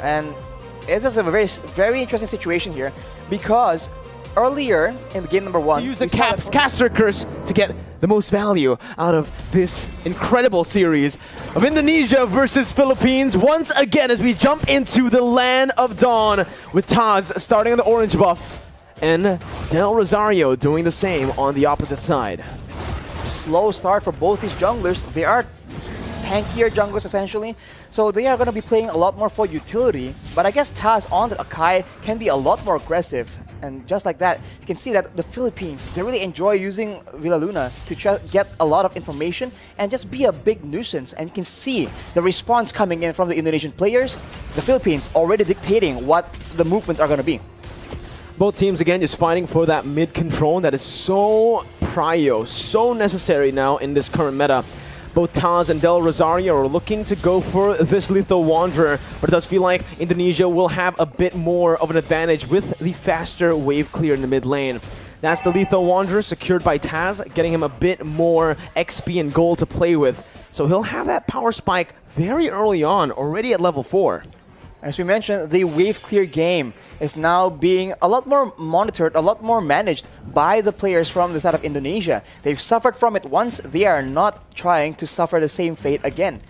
And it's just a very interesting situation here because earlier in the game number 1, use the caster curse to get the most value out of this incredible series of Indonesia versus Philippines once again as we jump into the Land of Dawn with Taz starting on the orange buff and Del Rosario doing the same on the opposite side. Slow start for both these junglers. They are tankier junglers essentially, so they are going to be playing a lot more for utility, but I guess Taz on the Akai can be a lot more aggressive. And just like that, you can see that the Philippines, they really enjoy using Villa Luna to get a lot of information and just be a big nuisance. And you can see the response coming in from the Indonesian players. The Philippines already dictating what the movements are going to be. Both teams, again, just fighting for that mid control that is so prio, so necessary now in this current meta. Both Taz and Del Rosario are looking to go for this Lethal Wanderer, but it does feel like Indonesia will have a bit more of an advantage with the faster wave clear in the mid lane. That's the Lethal Wanderer secured by Taz, getting him a bit more XP and gold to play with. So he'll have that power spike very early on, already at level 4. As we mentioned, the wave clear game is now being a lot more monitored, a lot more managed by the players from the side of Indonesia. They've suffered from it once, they are not trying to suffer the same fate again.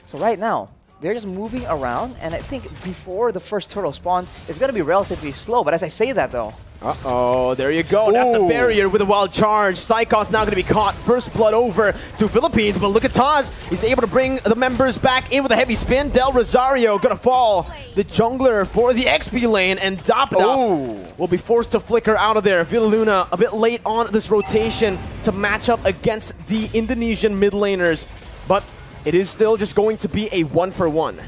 So right now, they're just moving around, and I think before the first turtle spawns, it's going to be relatively slow. But as I say that though, uh-oh, there you go. Ooh. That's the barrier with a wild charge. Psychos now going to be caught. First blood over to Philippines, but look at Taz. He's able to bring the members back in with a heavy spin. Del Rosario going to fall. The jungler for the XP lane, and Dapda will be forced to flicker out of there. Villa Luna a bit late on this rotation to match up against the Indonesian mid laners, but it is still just going to be a 1-for-1.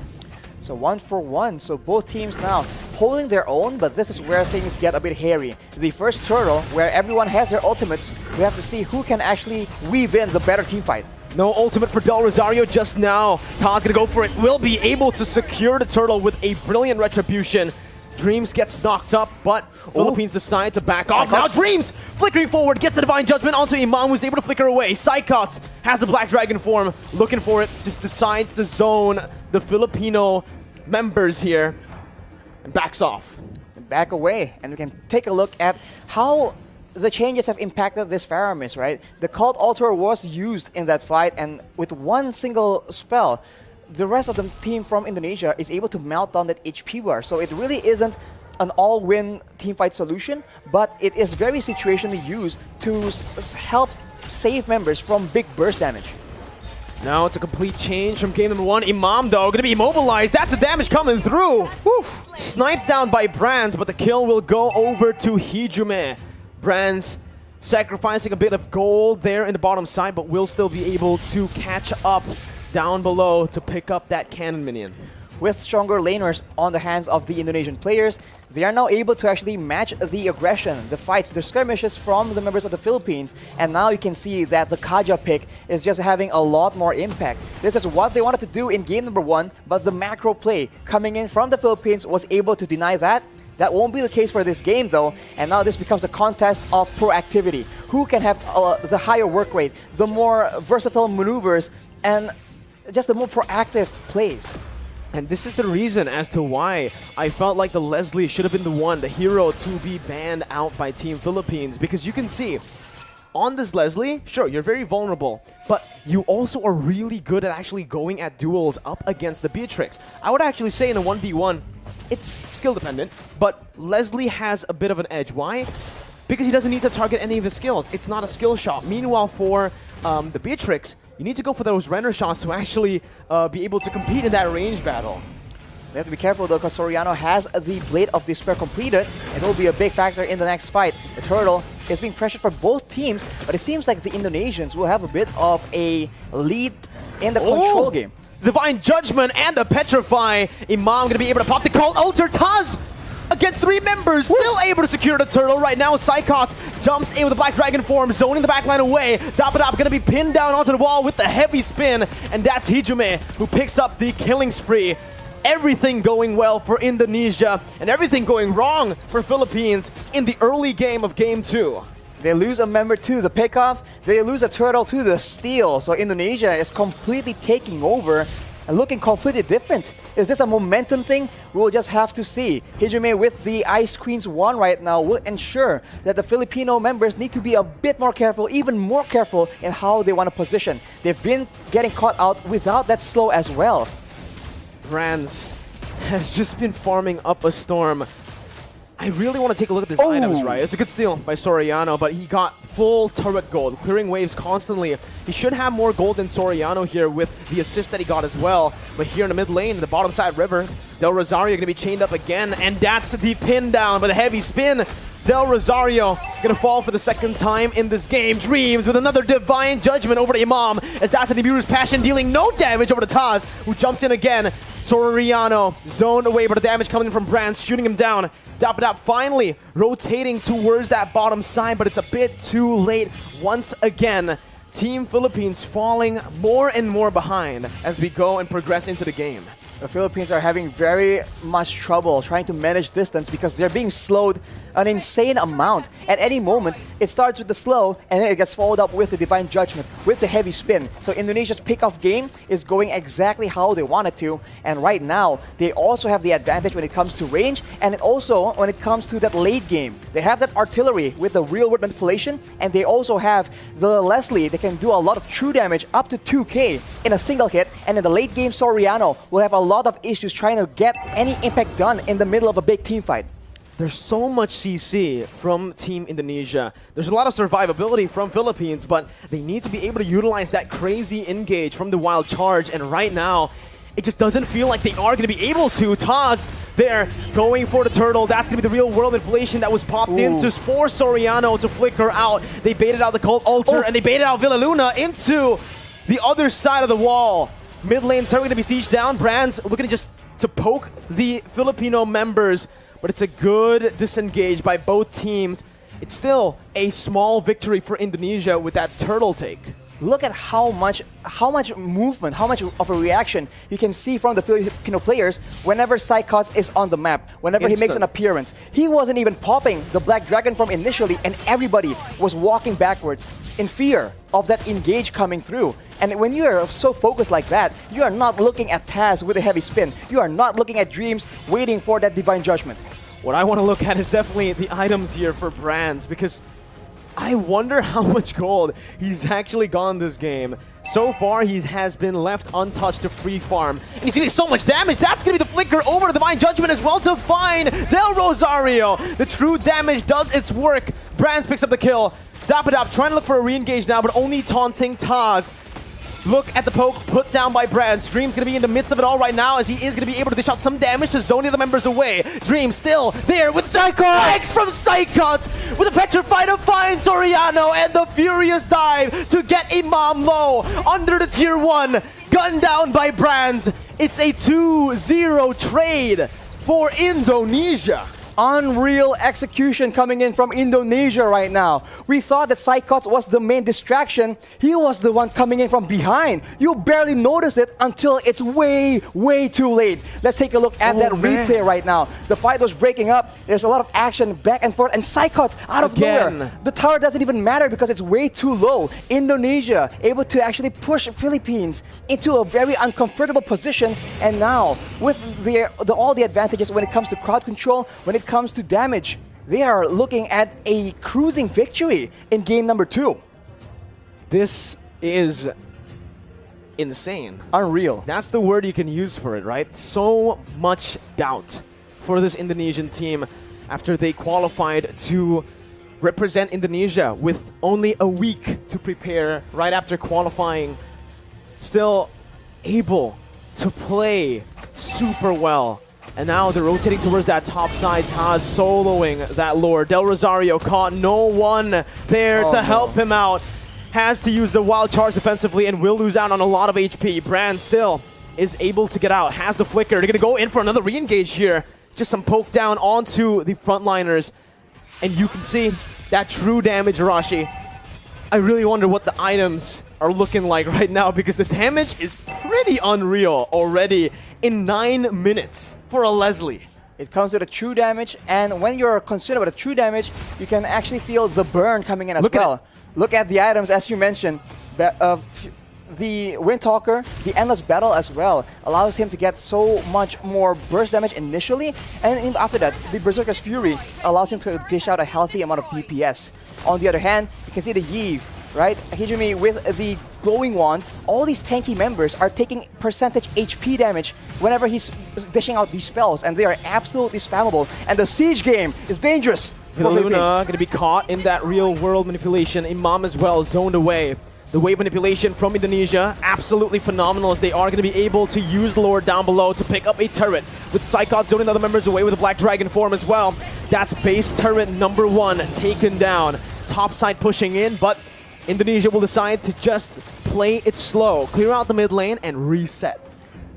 So 1-for-1, so both teams now holding their own, but this is where things get a bit hairy. The first turtle, where everyone has their ultimates, we have to see who can actually weave in the better team fight. No ultimate for Del Rosario just now. Taz gonna go for it. Will be able to secure the turtle with a brilliant retribution. Dreams gets knocked up, but Philippines decide to back off. Now Dreams flickering forward, gets the Divine Judgment onto Imam, who's able to flicker away. Psychots has the Black Dragon form, looking for it, just decides to zone the Filipino members here and backs off. Back away, and we can take a look at how the changes have impacted this Faramis, right? The Cult Altar was used in that fight, and with one single spell, the rest of the team from Indonesia is able to melt down that HP bar. So it really isn't an all-win teamfight solution, but it is very situationally used to help save members from big burst damage. Now it's a complete change from game number 1. Imam, though, going to be immobilized. That's the damage coming through. Whew. Sniped down by Brands, but the kill will go over to Hijume. Brands sacrificing a bit of gold there in the bottom side, but will still be able to catch up down below to pick up that cannon minion. With stronger laners on the hands of the Indonesian players, they are now able to actually match the aggression, the fights, the skirmishes from the members of the Philippines. And now you can see that the Kaja pick is just having a lot more impact. This is what they wanted to do in game number 1, but the macro play coming in from the Philippines was able to deny that. That won't be the case for this game though, and now this becomes a contest of proactivity. Who can have the higher work rate, the more versatile maneuvers, and just the more proactive plays. And this is the reason as to why I felt like the Leslie should have been the one, the hero, to be banned out by Team Philippines. Because you can see, on this Leslie, sure, you're very vulnerable, but you also are really good at actually going at duels up against the Beatrix. I would actually say in a 1v1, it's skill dependent, but Leslie has a bit of an edge. Why? Because he doesn't need to target any of his skills. It's not a skill shot. Meanwhile, for the Beatrix, you need to go for those render shots to actually be able to compete in that range battle. They have to be careful though, because Soriano has the Blade of Despair completed. It will be a big factor in the next fight. The Turtle is being pressured for both teams, but it seems like the Indonesians will have a bit of a lead in the control game. Divine Judgment and the Petrify. Imam going to be able to pop the Cult Altar. Taz against 3 members, still able to secure the turtle. Right now, Psychots jumps in with the Black Dragon form, zoning the backline away. Dapadap going to be pinned down onto the wall with the heavy spin, and that's Hijume who picks up the killing spree. Everything going well for Indonesia, and everything going wrong for Philippines in the early game of Game 2. They lose a member to the pickoff, they lose a turtle to the steal, so Indonesia is completely taking over. and looking completely different. Is this a momentum thing? We'll just have to see. Hijime with the Ice Queen's 1 right now will ensure that the Filipino members need to be a bit more careful, even more careful in how they want to position. They've been getting caught out without that slow as well. Brands has just been farming up a storm. I really want to take a look at these items, right? It's a good steal by Soriano, but he got full turret gold, clearing waves constantly. He should have more gold than Soriano here with the assist that he got as well. But here in the mid lane, the bottom side river, Del Rosario going to be chained up again, and that's the pin down by the heavy spin. Del Rosario going to fall for the second time in this game. Dreams with another divine judgment over to Imam, as that's Nibiru's passion dealing no damage over to Taz, who jumps in again. Soriano zoned away, but the damage coming in from Brands, shooting him down. Dapadap finally rotating towards that bottom side, but it's a bit too late once again. Team Philippines falling more and more behind as we go and progress into the game. The Philippines are having very much trouble trying to manage distance because they're being slowed an insane amount. At any moment, it starts with the slow and then it gets followed up with the Divine Judgment, with the heavy spin. So Indonesia's pick-off game is going exactly how they want it to. And right now, they also have the advantage when it comes to range and also when it comes to that late game. They have that artillery with the real-world manipulation, and they also have the Leslie that can do a lot of true damage up to 2k in a single hit. And in the late game, Soriano will have a lot of issues trying to get any impact done in the middle of a big team fight. There's so much CC from Team Indonesia. There's a lot of survivability from Philippines, but they need to be able to utilize that crazy engage from the wild charge, and right now, it just doesn't feel like they are going to be able to. Taz there going for the turtle. That's going to be the real world inflation that was popped into for Soriano to flicker out. They baited out the Cult Altar and they baited out Villaluna into the other side of the wall. Mid lane turret going to be sieged down. Brands looking to poke the Filipino members, but it's a good disengage by both teams. It's still a small victory for Indonesia with that turtle take. Look at how much movement, how much of a reaction you can see from the Filipino players whenever Psychots is on the map, whenever he makes an appearance. He wasn't even popping the Black Dragon from initially, and everybody was walking backwards in fear of that engage coming through. And when you are so focused like that, you are not looking at Taz with a heavy spin. You are not looking at Dreams waiting for that Divine Judgment. What I want to look at is definitely the items here for Brands, because I wonder how much gold he's actually gone this game. So far, he has been left untouched to free farm. And he's getting so much damage. That's going to be the flicker over to Divine Judgment as well to find Del Rosario. The true damage does its work. Brands picks up the kill. Dapadap trying to look for a re-engage now, but only taunting Taz. Look at the poke put down by Brands. Dream's going to be in the midst of it all right now, as he is going to be able to dish out some damage to zone the other members away. Dream still there with X from Psychots with a petrified to find Soriano, and the furious dive to get Imam low under the tier 1. Gunned down by Brands. It's a 2-0 trade for Indonesia. Unreal execution coming in from Indonesia right now. We thought that Psychots was the main distraction. He was the one coming in from behind. You barely notice it until it's way, way too late. Let's take a look at that replay right now. The fight was breaking up. There's a lot of action back and forth, and Psychots out of nowhere. The tower doesn't even matter because it's way too low. Indonesia able to actually push Philippines into a very uncomfortable position, and now with all the advantages when it comes to crowd control, when it comes to damage, they are looking at a cruising victory in game number 2. This is insane. Unreal. That's the word you can use for it, right? So much doubt for this Indonesian team after they qualified to represent Indonesia with only a week to prepare right after qualifying. Still able to play super well. And now they're rotating towards that top side. Taz soloing that lore. Del Rosario caught, no one there to help him out. Has to use the wild charge defensively and will lose out on a lot of HP. Brand still is able to get out. Has the flicker. They're going to go in for another re-engage here. Just some poke down onto the frontliners. And you can see that true damage, Rashi. I really wonder what the items are looking like right now, because the damage is pretty unreal already in 9 minutes for a Leslie. It comes with a true damage, and when you're concerned about the true damage, you can actually feel the burn coming in as well. Look at the items, as you mentioned. the Windtalker, the Endless Battle as well, allows him to get so much more burst damage initially, and after that, the Berserker's Fury allows him to dish out a healthy amount of DPS. On the other hand, you can see the Iesf, right? Hijumi with the glowing wand. All these tanky members are taking percentage HP damage whenever he's dishing out these spells, and they are absolutely spammable. And the siege game is dangerous. Luna going to be caught in that real-world manipulation. Imam as well, zoned away. The wave manipulation from Indonesia, absolutely phenomenal, as they are going to be able to use the Lord down below to pick up a turret. With Psychot zoning other members away with the Black Dragon form as well. That's base turret number 1 taken down. Top side pushing in, but Indonesia will decide to just play it slow. Clear out the mid lane and reset.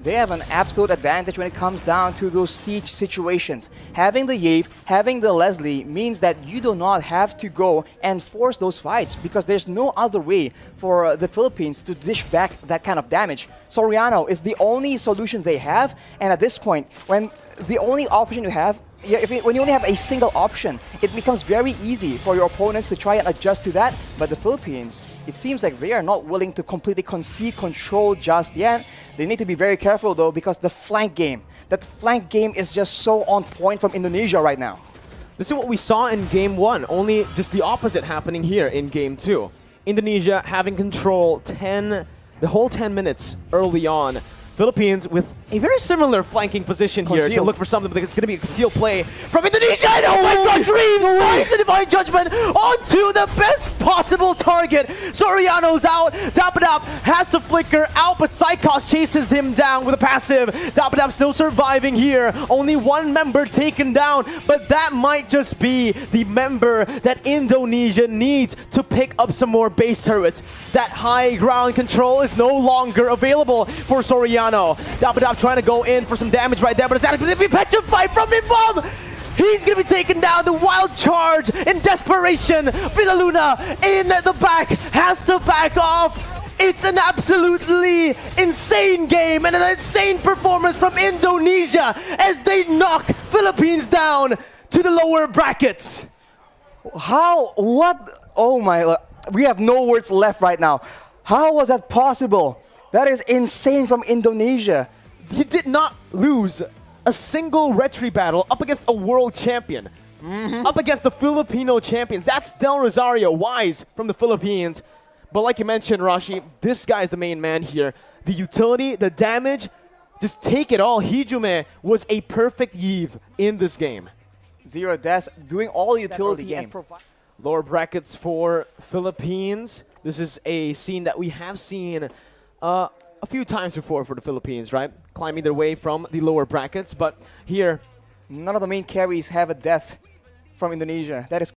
They have an absolute advantage when it comes down to those siege situations. Having the Iesf, having the Leslie means that you do not have to go and force those fights, because there's no other way for the Philippines to dish back that kind of damage. Soriano is the only solution they have, and at this point, when the only option you have, when you only have a single option, it becomes very easy for your opponents to try and adjust to that. But the Philippines, it seems like they are not willing to completely concede control just yet. They need to be very careful though, because the flank game, that flank game is just so on point from Indonesia right now. This is what we saw in Game 1, only just the opposite happening here in Game 2. Indonesia having control the whole 10 minutes early on. Philippines with a very similar flanking position here to look for something, but it's going to be a concealed play from Indonesia. And oh my god, Dream finds the Divine Judgment onto the best possible target. Soriano's out. Dapadap has to flicker out, but Psychos chases him down with a passive. Dapadap still surviving here. Only one member taken down, but that might just be the member that Indonesia needs to pick up some more base turrets. That high ground control is no longer available for Soriano. Dapadap trying to go in for some damage right there, but it's actually going to be petrified from Imam. He's going to be taken down. The wild charge in desperation. Villaluna in the back has to back off. It's an absolutely insane game and an insane performance from Indonesia as they knock Philippines down to the lower brackets. How? What? Oh my, we have no words left right now. How was that possible? That is insane from Indonesia. He did not lose a single retry battle up against a world champion. Up against the Filipino champions. That's Del Rosario, Wise from the Philippines. But like you mentioned, Rashi, this guy's the main man here. The utility, the damage, just take it all. Hijume was a perfect Iesf in this game. Zero deaths, doing all utility game. Lower brackets for Philippines. This is a scene that we have seen a few times before for the Philippines, right? Climbing their way from the lower brackets, but here, none of the main carries have a death from Indonesia. That is